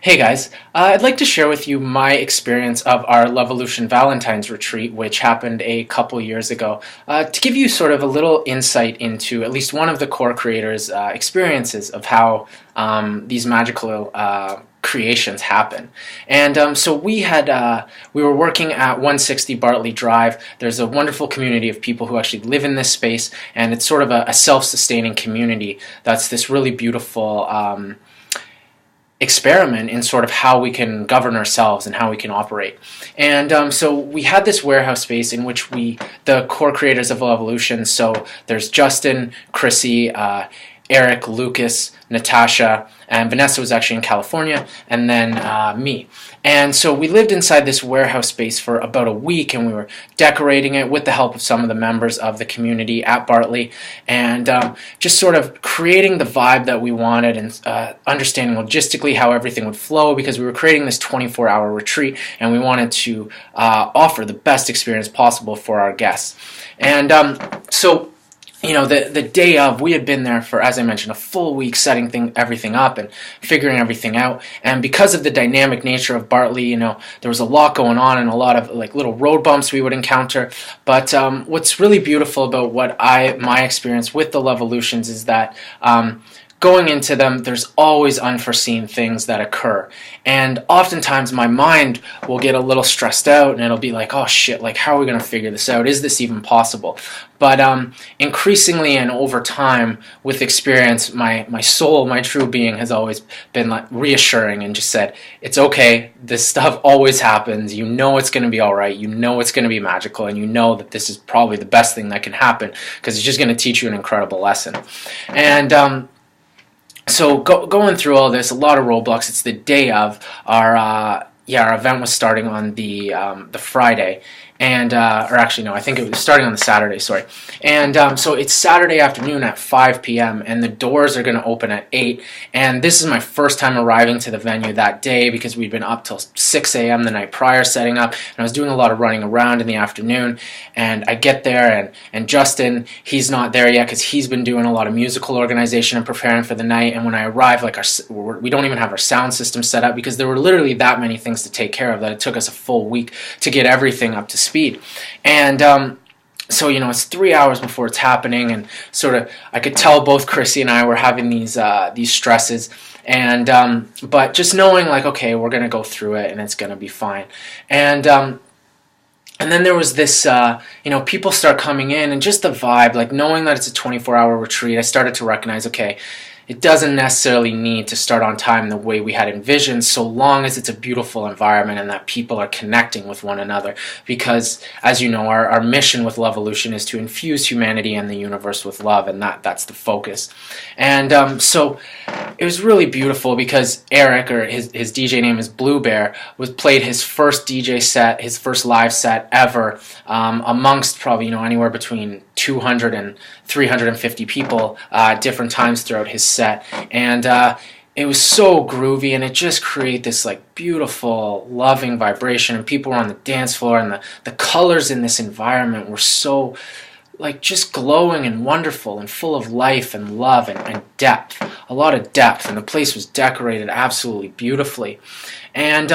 Hey guys, I'd like to share with you my experience of our Lovelution Valentine's retreat, which happened a couple years ago, to give you sort of a little insight into at least one of the core creators' experiences of how these magical creations happen. And so we were working at 160 Bartley Drive. There's a wonderful community of people who actually live in this space, and it's sort of a self-sustaining community that's this really beautiful experiment in sort of how we can govern ourselves and how we can operate. And so we had this warehouse space in which the core creators of Lovelution, so there's Justin, Chrissy, Eric, Lucas, Natasha, and Vanessa was actually in California, and then me. And so we lived inside this warehouse space for about a week, and we were decorating it with the help of some of the members of the community at Bartley, and just sort of creating the vibe that we wanted and understanding logistically how everything would flow, because we were creating this 24-hour retreat, and we wanted to offer the best experience possible for our guests. And so the day of, we had been there for, as I mentioned, a full week setting everything up and figuring everything out. And because of the dynamic nature of Bartley, there was a lot going on and a lot of like little road bumps we would encounter. But what's really beautiful about my experience with the Lovelutions is that going into them, there's always unforeseen things that occur. And oftentimes my mind will get a little stressed out and it'll be like, oh shit, like how are we going to figure this out? Is this even possible? But increasingly and over time, with experience, my soul, my true being has always been like reassuring and just said, it's okay, this stuff always happens, you know it's going to be alright, you know it's going to be magical, and you know that this is probably the best thing that can happen because it's just going to teach you an incredible lesson. And so going through all this, a lot of roadblocks. It's the day of our event was starting on the Friday, and or actually no, I think it was starting on the Saturday. Sorry, and so it's Saturday afternoon at 5 p.m. and the doors are going to open at 8. And this is my first time arriving to the venue that day because we'd been up till 6 a.m. the night prior setting up, and I was doing a lot of running around in the afternoon. And I get there, and Justin, he's not there yet because he's been doing a lot of musical organization and preparing for the night. And when I arrive, like we don't even have our sound system set up because there were literally that many things to take care of that it took us a full week to get everything up to speed. And so it's 3 hours before it's happening, and sort of I could tell both Chrissy and I were having these stresses, and but just knowing like, okay, we're gonna go through it and it's gonna be fine. And then there was this, people start coming in, and just the vibe, like knowing that it's a 24-hour retreat, I started to recognize, okay, it doesn't necessarily need to start on time the way we had envisioned, so long as it's a beautiful environment and that people are connecting with one another. Because, as you know, our mission with Lovelution is to infuse humanity and the universe with love, and that's the focus. And so it was really beautiful because Eric, or his DJ name is Blue Bear, played his first DJ set, his first live set ever, amongst probably anywhere between 200 and 350 people at different times throughout his set. And it was so groovy, and it just created this like beautiful, loving vibration, and people were on the dance floor, and the colors in this environment were so like just glowing and wonderful and full of life and love and depth, a lot of depth, and the place was decorated absolutely beautifully. And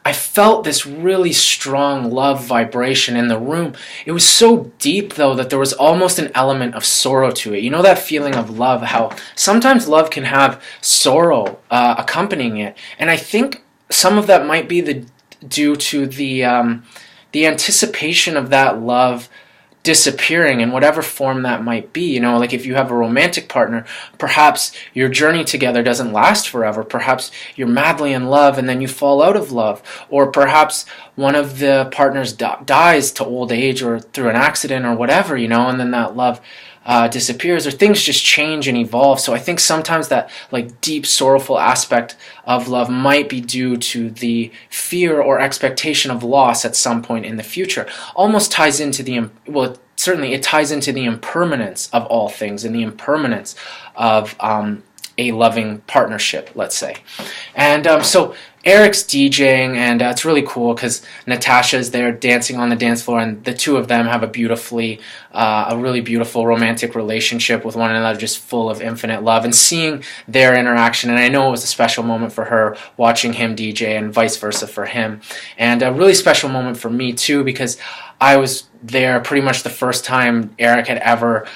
I felt this really strong love vibration in the room. It was so deep, though, that there was almost an element of sorrow to it. You know that feeling of love, how sometimes love can have sorrow accompanying it. And I think some of that might be due to the anticipation of that love disappearing in whatever form that might be. Like if you have a romantic partner, perhaps your journey together doesn't last forever. Perhaps you're madly in love and then you fall out of love. Or perhaps one of the partners dies to old age or through an accident or whatever, and then that love disappears, or things just change and evolve. So I think sometimes that like deep sorrowful aspect of love might be due to the fear or expectation of loss at some point in the future. Almost ties into certainly it ties into the impermanence of all things and the impermanence of a loving partnership, let's say. And so Eric's DJing, and it's really cool because Natasha's there dancing on the dance floor, and the two of them have a really beautiful romantic relationship with one another, just full of infinite love. And seeing their interaction, and I know it was a special moment for her watching him DJ, and vice versa for him, and a really special moment for me too, because I was there pretty much the first time Eric had ever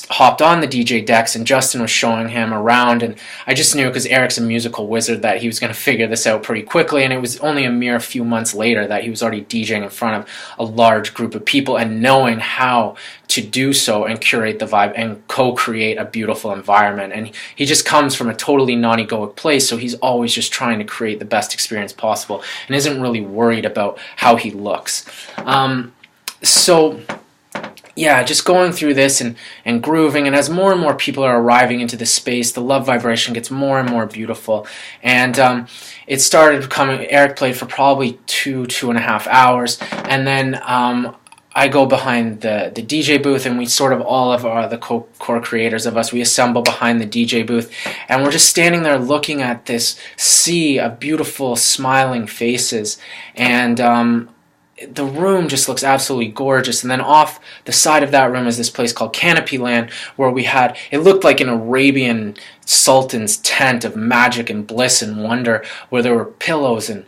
hopped on the DJ decks, and Justin was showing him around, and I just knew, because Eric's a musical wizard, that he was going to figure this out pretty quickly. And it was only a mere few months later that he was already DJing in front of a large group of people and knowing how to do so and curate the vibe and co-create a beautiful environment. And he just comes from a totally non-egoic place, so he's always just trying to create the best experience possible and isn't really worried about how he looks. So yeah, just going through this and grooving, and as more and more people are arriving into this space, the love vibration gets more and more beautiful. And it started coming. Eric played for probably 2.5 hours, and then I go behind the DJ booth, and we sort of, all of the core creators of us, we assemble behind the DJ booth, and we're just standing there looking at this sea of beautiful smiling faces, and the room just looks absolutely gorgeous. And then off the side of that room is this place called Canopy Land, where it looked like an Arabian sultan's tent of magic and bliss and wonder, where there were pillows and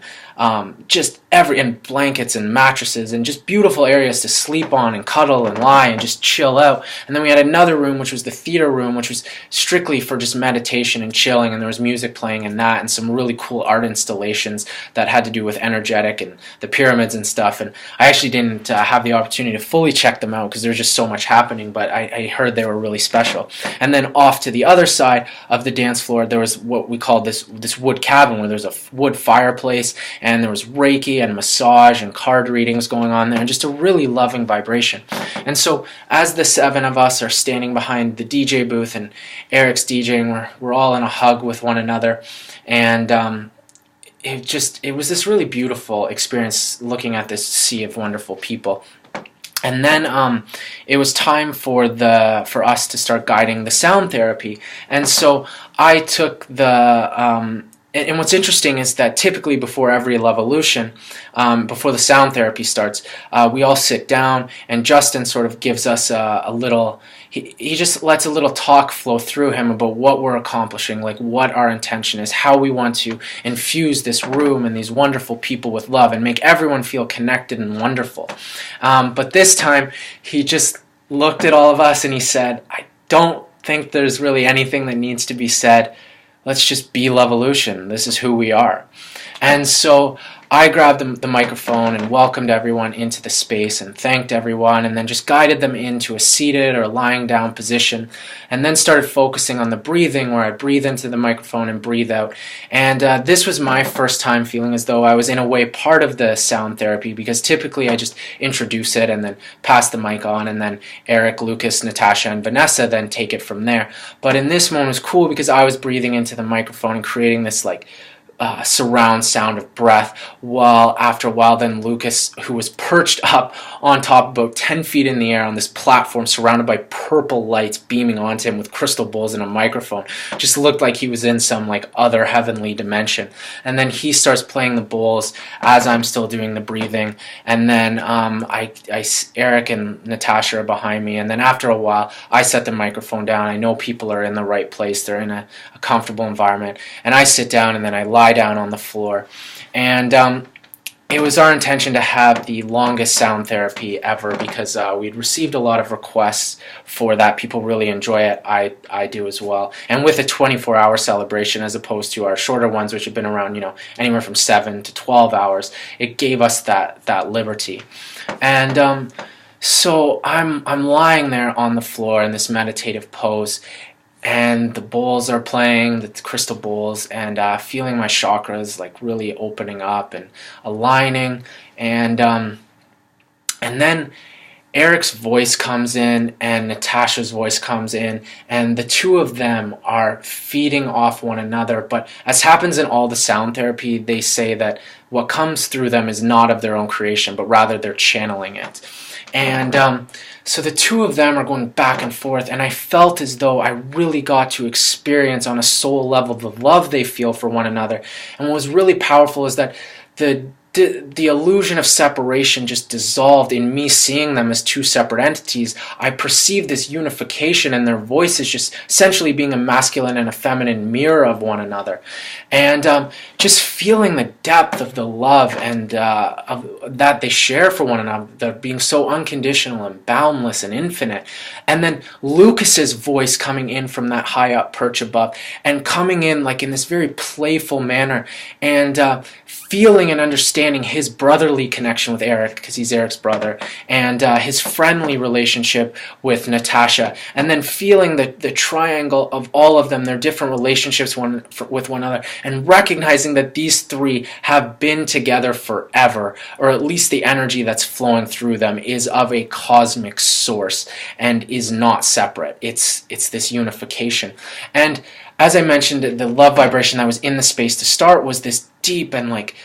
and blankets and mattresses and just beautiful areas to sleep on and cuddle and lie and just chill out. And then we had another room, which was the theater room, which was strictly for just meditation and chilling, and there was music playing in that, and some really cool art installations that had to do with energetic and the pyramids and stuff. And I actually didn't have the opportunity to fully check them out because there was just so much happening, but I heard they were really special. And then off to the other side of the dance floor, there was what we called this wood cabin, where there's a wood fireplace, and there was Reiki and massage and card readings going on there, and just a really loving vibration. And so as the seven of us are standing behind the DJ booth and Eric's DJing, we're all in a hug with one another, and it was this really beautiful experience looking at this sea of wonderful people. And then it was time for us to start guiding the sound therapy, and so I took the and what's interesting is that typically before every Lovelution, before the sound therapy starts, we all sit down, and Justin sort of gives us a little, he just lets a little talk flow through him about what we're accomplishing, like what our intention is, how we want to infuse this room and these wonderful people with love and make everyone feel connected and wonderful. But this time, he just looked at all of us and he said, I don't think there's really anything that needs to be said. Let's just be Lovelution. This is who we are. And so I grabbed the microphone and welcomed everyone into the space and thanked everyone, and then just guided them into a seated or lying down position, and then started focusing on the breathing, where I breathe into the microphone and breathe out. And this was my first time feeling as though I was in a way part of the sound therapy, because typically I just introduce it and then pass the mic on, and then Eric, Lucas, Natasha, and Vanessa then take it from there. But in this moment it was cool because I was breathing into the microphone and creating this surround sound of breath, while after a while then Lucas, who was perched up on top about 10 feet in the air on this platform surrounded by purple lights beaming onto him with crystal bowls and a microphone, just looked like he was in some other heavenly dimension. And then he starts playing the bowls as I'm still doing the breathing, and then Eric and Natasha are behind me, and then after a while I set the microphone down. I know people are in the right place, they're in a comfortable environment, and I sit down and then I lie down on the floor. And it was our intention to have the longest sound therapy ever, because we'd received a lot of requests for that. People really enjoy it. I do as well. And with a 24-hour celebration as opposed to our shorter ones, which have been around anywhere from 7 to 12 hours, it gave us that liberty. And so I'm lying there on the floor in this meditative pose, and the bowls are playing, the crystal bowls, and feeling my chakras really opening up and aligning, and then Eric's voice comes in and Natasha's voice comes in, and the two of them are feeding off one another. But as happens in all the sound therapy, they say that what comes through them is not of their own creation, but rather they're channeling it. And so the two of them are going back and forth, and I felt as though I really got to experience on a soul level the love they feel for one another. And what was really powerful is that the illusion of separation just dissolved in me seeing them as two separate entities. I perceived this unification and their voices just essentially being a masculine and a feminine mirror of one another. And just feeling the depth of the love and that they share for one another, being so unconditional and boundless and infinite. And then Lucas's voice coming in from that high up perch above and coming in like in this very playful manner, and feeling and understanding his brotherly connection with Eric, because he's Eric's brother, and his friendly relationship with Natasha, and then feeling the triangle of all of them, their different relationships with one another, and recognizing that these three have been together forever, or at least the energy that's flowing through them is of a cosmic source and is not separate. It's this unification. And as I mentioned, the love vibration that was in the space to start was this deep, and like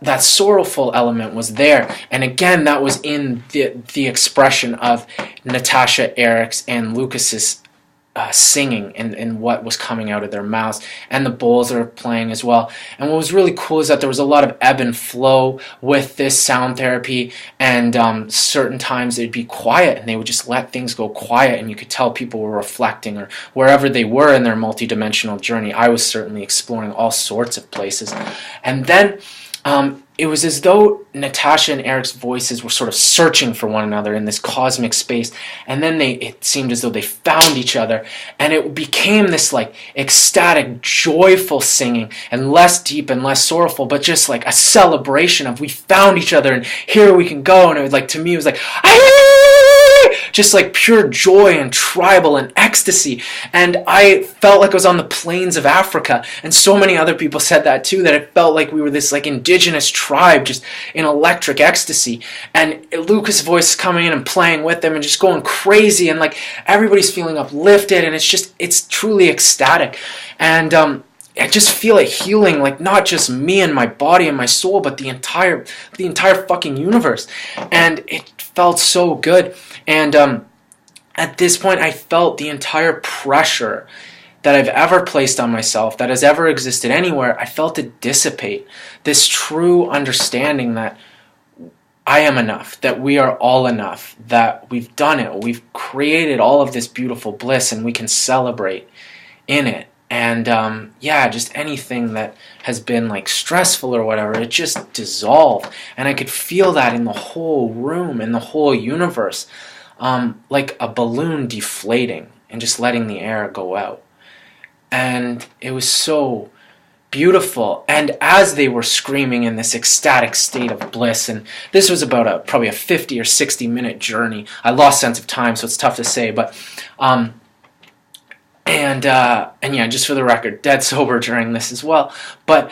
that sorrowful element was there. And again, that was in the expression of Natasha, Eric's, and Lucas's singing and what was coming out of their mouths, and the bowls are playing as well. And what was really cool is that there was a lot of ebb and flow with this sound therapy, and certain times it'd be quiet and they would just let things go quiet, and you could tell people were reflecting or wherever they were in their multidimensional journey. I was certainly exploring all sorts of places. And then it was as though Natasha and Eric's voices were sort of searching for one another in this cosmic space, and then it seemed as though they found each other, and it became this like ecstatic, joyful singing, and less deep and less sorrowful, but just like a celebration of we found each other and here we can go. And it was like, to me, it was like, just like pure joy and tribal and ecstasy. And I felt like I was on the plains of Africa, and so many other people said that too, that it felt like we were this like indigenous tribe just in electric ecstasy. And Lucas' voice coming in and playing with them and just going crazy, and like everybody's feeling uplifted, and it's truly ecstatic. And I just feel it healing, like not just me and my body and my soul, but the entire fucking universe. And it felt so good. And at this point, I felt the entire pressure that I've ever placed on myself, that has ever existed anywhere, I felt it dissipate. This true understanding that I am enough, that we are all enough, that we've done it, we've created all of this beautiful bliss, and we can celebrate in it. And just anything that has been like stressful or whatever, it just dissolved. And I could feel that in the whole room, in the whole universe, like a balloon deflating and just letting the air go out. And it was so beautiful. And as they were screaming in this ecstatic state of bliss, and this was about probably a 50 or 60 minute journey. I lost sense of time, so it's tough to say, but just for the record, dead sober during this as well. But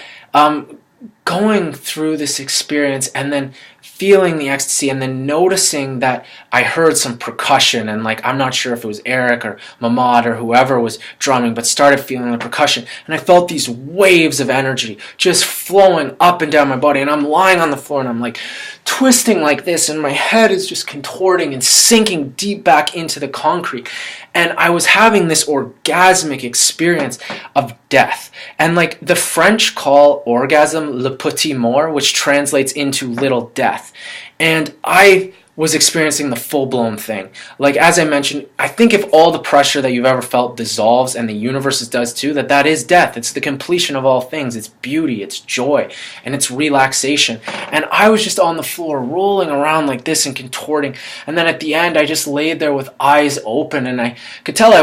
going through this experience and then feeling the ecstasy, and then noticing that I heard some percussion, and like I'm not sure if it was Eric or Mamad or whoever was drumming, but started feeling the percussion, and I felt these waves of energy just flowing up and down my body, and I'm lying on the floor and I'm like twisting like this, and my head is just contorting and sinking deep back into the concrete. And I was having this orgasmic experience of death. And like the French call orgasm le petit mort, which translates into little death. And I was experiencing the full-blown thing. Like, as I mentioned, I think if all the pressure that you've ever felt dissolves, and the universe does too, that is death. It's the completion of all things. It's beauty, it's joy, and it's relaxation. And I was just on the floor rolling around like this and contorting. And then at the end, I just laid there with eyes open, and I could tell I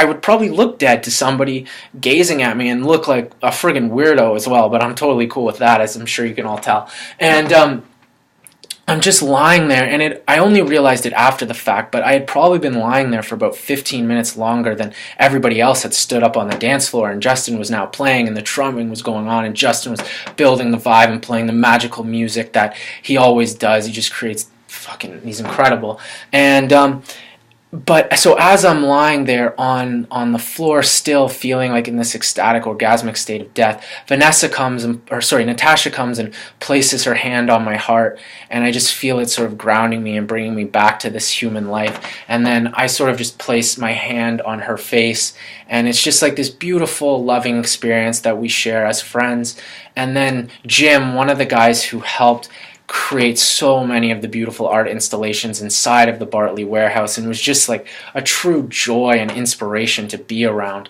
would probably look dead to somebody gazing at me and look like a friggin' weirdo as well, but I'm totally cool with that, as I'm sure you can all tell. And I'm just lying there, and I only realized it after the fact, but I had probably been lying there for about 15 minutes longer than everybody else had stood up on the dance floor, and Justin was now playing, and the drumming was going on, and Justin was building the vibe and playing the magical music that he always does. He just creates he's incredible. And but so as I'm lying there on the floor, still feeling like in this ecstatic, orgasmic state of death, Natasha comes and places her hand on my heart, and I just feel it sort of grounding me and bringing me back to this human life. And then I sort of just place my hand on her face, and it's just like this beautiful, loving experience that we share as friends. And then Jim, one of the guys who helped create so many of the beautiful art installations inside of the Bartley warehouse, and was just like a true joy and inspiration to be around.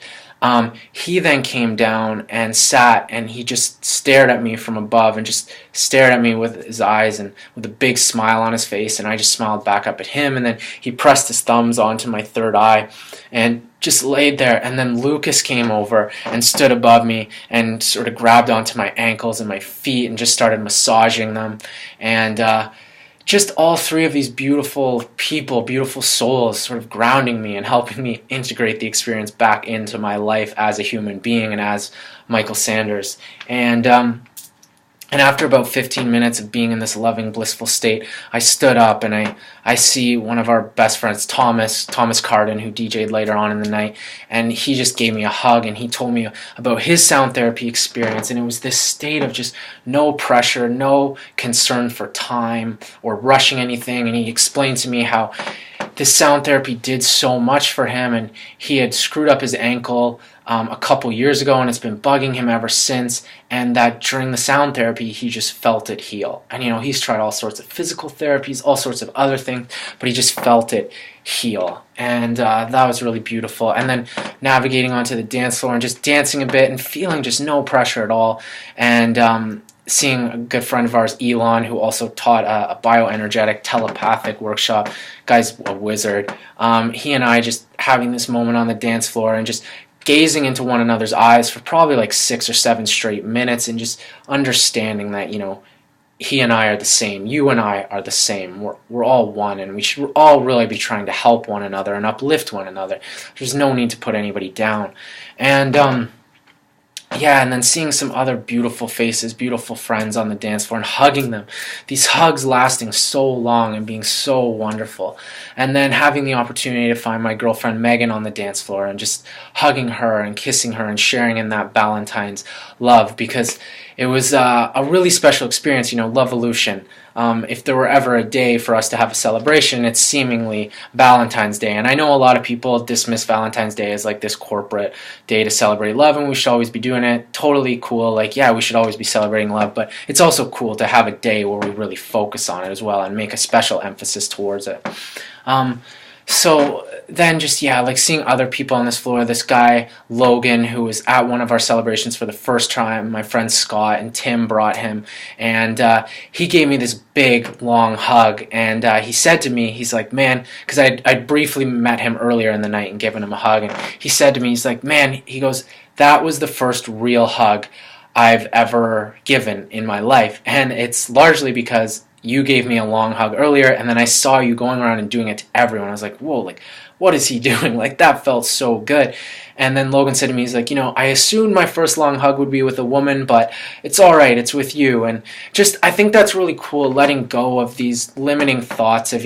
He then came down and sat, and he just stared at me from above and just stared at me with his eyes and with a big smile on his face, and I just smiled back up at him. And then he pressed his thumbs onto my third eye and just laid there. And then Lucas came over and stood above me and sort of grabbed onto my ankles and my feet and just started massaging them. And just all three of these beautiful people, beautiful souls, sort of grounding me and helping me integrate the experience back into my life as a human being and as Michael Sanders. And after about 15 minutes of being in this loving, blissful state, I stood up and I see one of our best friends, Thomas Carden, who DJ'd later on in the night, and he just gave me a hug, and he told me about his sound therapy experience. And it was this state of just no pressure, no concern for time or rushing anything. And he explained to me how this sound therapy did so much for him, and he had screwed up his ankle a couple years ago, and it's been bugging him ever since, and that during the sound therapy he just felt it heal. And he's tried all sorts of physical therapies, all sorts of other things, but he just felt it heal. And that was really beautiful. And then navigating onto the dance floor and just dancing a bit and feeling just no pressure at all. And seeing a good friend of ours, Elon, who also taught a bioenergetic telepathic workshop. Guy's a wizard. He and I just having this moment on the dance floor and just gazing into one another's eyes for probably like 6 or 7 straight minutes, and just understanding that he and I are the same, you and I are the same, we're all one, and we should all really be trying to help one another and uplift one another. There's no need to put anybody down. And and then seeing some other beautiful faces, beautiful friends on the dance floor and hugging them. These hugs lasting so long and being so wonderful. And then having the opportunity to find my girlfriend Megan on the dance floor and just hugging her and kissing her and sharing in that Valentine's love, because it was a really special experience. Lovelution. If there were ever a day for us to have a celebration, it's seemingly Valentine's Day. And I know a lot of people dismiss Valentine's Day as like this corporate day to celebrate love, and we should always be doing it. Totally cool. Like, yeah, we should always be celebrating love, but it's also cool to have a day where we really focus on it as well and make a special emphasis towards it. So then just, like seeing other people on this floor, this guy, Logan, who was at one of our celebrations for the first time, my friend Scott and Tim brought him, and he gave me this big, long hug, and he said to me, he's like, man, because I'd briefly met him earlier in the night and given him a hug, and he said to me, he's like, man, he goes, that was the first real hug I've ever given in my life, and it's largely because you gave me a long hug earlier, and then I saw you going around and doing it to everyone. I was like, whoa, like, what is he doing? Like, that felt so good. And then Logan said to me, he's like, I assumed my first long hug would be with a woman, but it's all right, it's with you. And just, I think that's really cool, letting go of these limiting thoughts of,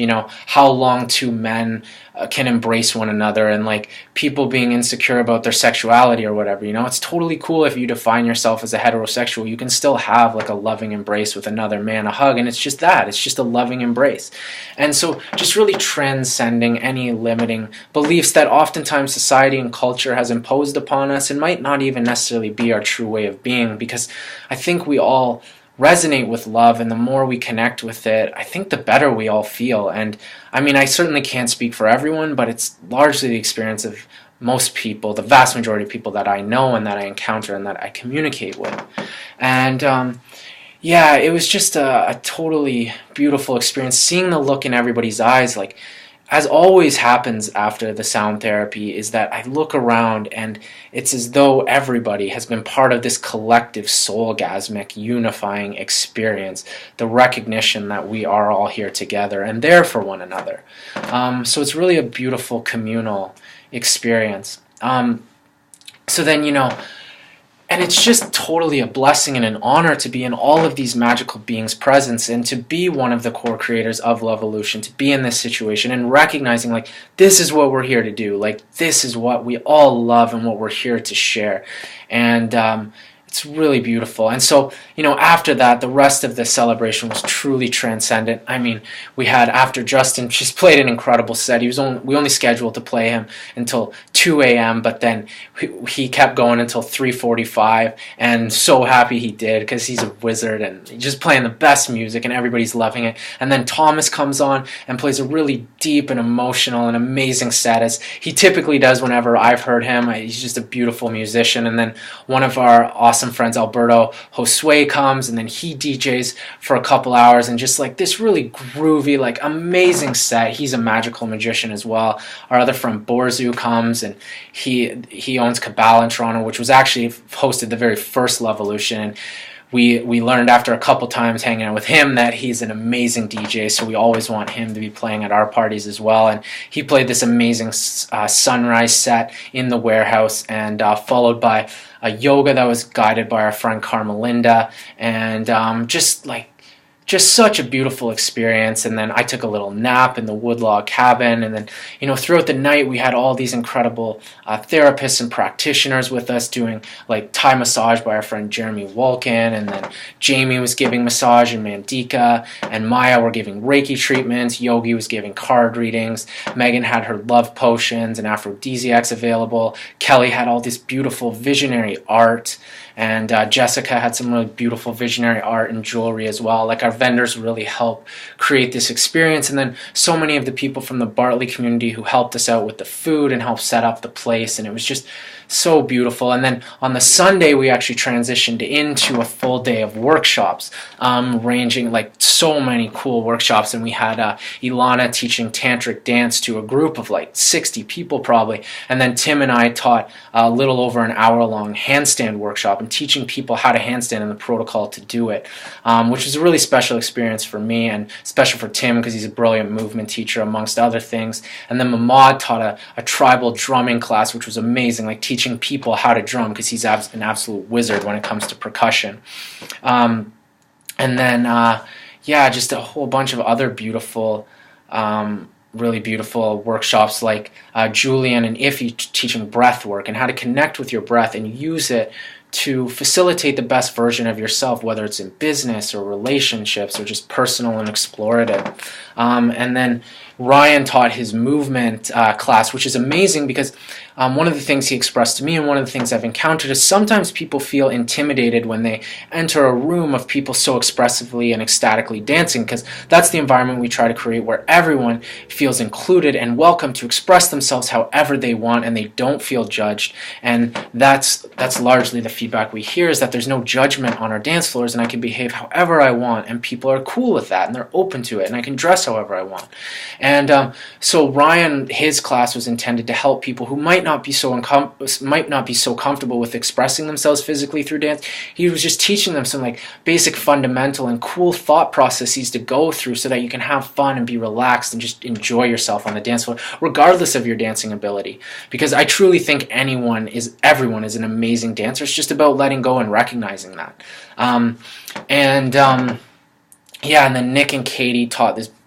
how long two men can embrace one another, and like people being insecure about their sexuality or whatever. It's totally cool if you define yourself as a heterosexual. You can still have like a loving embrace with another man, a hug, and it's just that. It's just a loving embrace. And so just really transcending any limiting beliefs that oftentimes society and culture has imposed upon us, and might not even necessarily be our true way of being, because I think we all resonate with love, and the more we connect with it, I think the better we all feel. And I mean, I certainly can't speak for everyone, but it's largely the experience of most people, the vast majority of people that I know and that I encounter and that I communicate with. And it was just a totally beautiful experience, seeing the look in everybody's eyes. Like, as always happens after the sound therapy, is that I look around and it's as though everybody has been part of this collective soulgasmic unifying experience, the recognition that we are all here together and there for one another. So it's really a beautiful communal experience. So then, And it's just totally a blessing and an honor to be in all of these magical beings' presence and to be one of the core creators of Lovelution, to be in this situation and recognizing, like, this is what we're here to do. Like, this is what we all love and what we're here to share. And it's really beautiful. And so, after that, the rest of the celebration was truly transcendent. I mean, we had, after Justin just played an incredible set. We only scheduled to play him until 2 a.m., but then he kept going until 3:45, and so happy he did, because he's a wizard and he's just playing the best music and everybody's loving it. And then Thomas comes on and plays a really deep and emotional and amazing set, as he typically does whenever I've heard him. He's just a beautiful musician. And then one of our awesome friends, Alberto Josue, comes, and then he DJs for a couple hours, and just like this really groovy, like amazing set. He's a magical magician as well. Our other friend Borzu comes, and he owns Cabal in Toronto, which was actually hosted the very first Lovelution. And we learned after a couple times hanging out with him that he's an amazing DJ, so we always want him to be playing at our parties as well. And he played this amazing sunrise set in the warehouse, and followed by a yoga that was guided by our friend Carmelinda, and just such a beautiful experience. And then I took a little nap in the woodlog cabin, and then throughout the night we had all these incredible therapists and practitioners with us doing like Thai massage by our friend Jeremy Wolkin, and then Jamie was giving massage, and Mandika and Maya were giving Reiki treatments, Yogi was giving card readings, Megan had her love potions and aphrodisiacs available, Kelly had all this beautiful visionary art, and Jessica had some really beautiful visionary art and jewelry as well. Like, our vendors really helped create this experience, and then so many of the people from the Bartley community who helped us out with the food and helped set up the place, and it was just so beautiful. And then on the Sunday we actually transitioned into a full day of workshops, ranging like so many cool workshops. And we had Ilana teaching tantric dance to a group of like 60 people probably, and then Tim and I taught a little over an hour-long handstand workshop and teaching people how to handstand and the protocol to do it, which was a really special experience for me and special for Tim because he's a brilliant movement teacher amongst other things. And then Mamad taught a tribal drumming class, which was amazing, like teaching people how to drum, because he's an absolute wizard when it comes to percussion. And then just a whole bunch of other beautiful really beautiful workshops, like Julian and Iffy teaching breath work and how to connect with your breath and use it to facilitate the best version of yourself, whether it's in business or relationships or just personal and explorative. And then Ryan taught his movement class, which is amazing because one of the things he expressed to me, and one of the things I've encountered, is sometimes people feel intimidated when they enter a room of people so expressively and ecstatically dancing, because that's the environment we try to create, where everyone feels included and welcome to express themselves however they want, and they don't feel judged. And that's largely the feedback we hear, is that there's no judgment on our dance floors, and I can behave however I want, and people are cool with that, and they're open to it, and I can dress however I want. And so Ryan, his class was intended to help people who might not be so comfortable with expressing themselves physically through dance. He was just teaching them some like basic fundamental and cool thought processes to go through so that you can have fun and be relaxed and just enjoy yourself on the dance floor, regardless of your dancing ability. Because I truly think everyone is an amazing dancer. It's just about letting go and recognizing that. And then Nick and Katie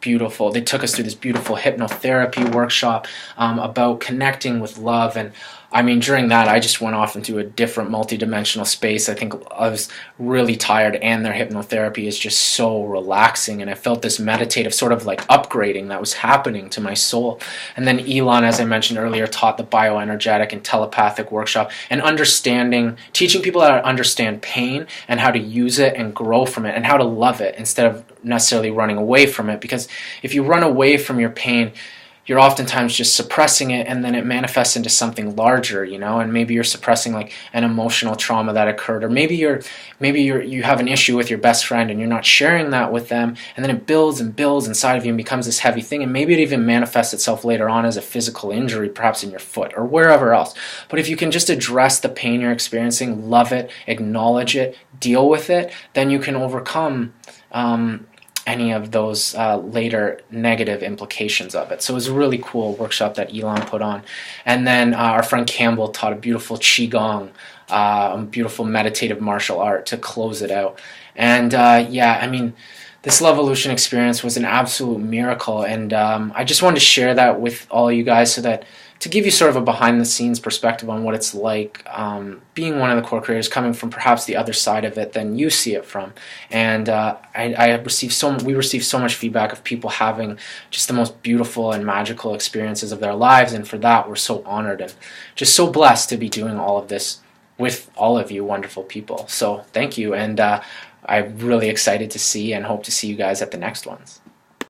they took us through this beautiful hypnotherapy workshop about connecting with love. And I mean, during that, I just went off into a different multidimensional space. I think I was really tired, and their hypnotherapy is just so relaxing. And I felt this meditative sort of like upgrading that was happening to my soul. And then Elon, as I mentioned earlier, taught the bioenergetic and telepathic workshop, and teaching people how to understand pain and how to use it and grow from it and how to love it instead of necessarily running away from it. Because if you run away from your pain, you're oftentimes just suppressing it, and then it manifests into something larger, and maybe you're suppressing like an emotional trauma that occurred, or maybe you have an issue with your best friend and you're not sharing that with them, and then it builds and builds inside of you and becomes this heavy thing, and maybe it even manifests itself later on as a physical injury, perhaps in your foot or wherever else. But if you can just address the pain you're experiencing, love it, acknowledge it, deal with it, then you can overcome any of those later negative implications of it. So it was a really cool workshop that Elon put on. And then our friend Campbell taught a beautiful Qigong, beautiful meditative martial art to close it out. And yeah, I mean, this Lovelution experience was an absolute miracle, and I just wanted to share that with all you guys so that to give you sort of a behind-the-scenes perspective on what it's like being one of the core creators, coming from perhaps the other side of it than you see it from. And we received so much feedback of people having just the most beautiful and magical experiences of their lives, and for that we're so honored and just so blessed to be doing all of this with all of you wonderful people. So thank you, and I'm really excited to see and hope to see you guys at the next ones.